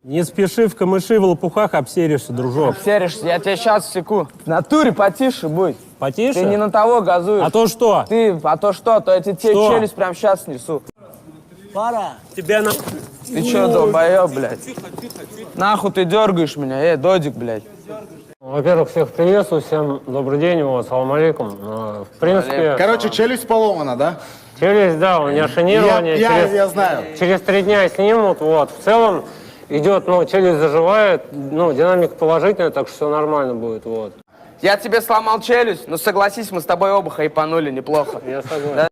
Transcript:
Не спеши в камыши, в лопухах обсеришься, дружок. Серишься, я тебя сейчас секу. В натуре потише будь. Потише? Ты не на того газуешь. А то что? А то что? То я тебе Что? челюсть прямо сейчас снесу. Тебя на... Ты чё, долбоёб, блядь? Нахуй ты дергаешь меня, додик, блядь. Во-первых, всех приветствую, всем добрый день, вот, салам алейкум. В принципе, Короче, челюсть поломана, да? челюсть, да, у меня шонирование. Я знаю. Через 3 дня снимут, вот. В целом идет, челюсть заживает, динамика положительная, так что все нормально будет, вот. Я тебе сломал челюсть, но согласись, мы с тобой оба хайпанули неплохо. Я согласен. Да?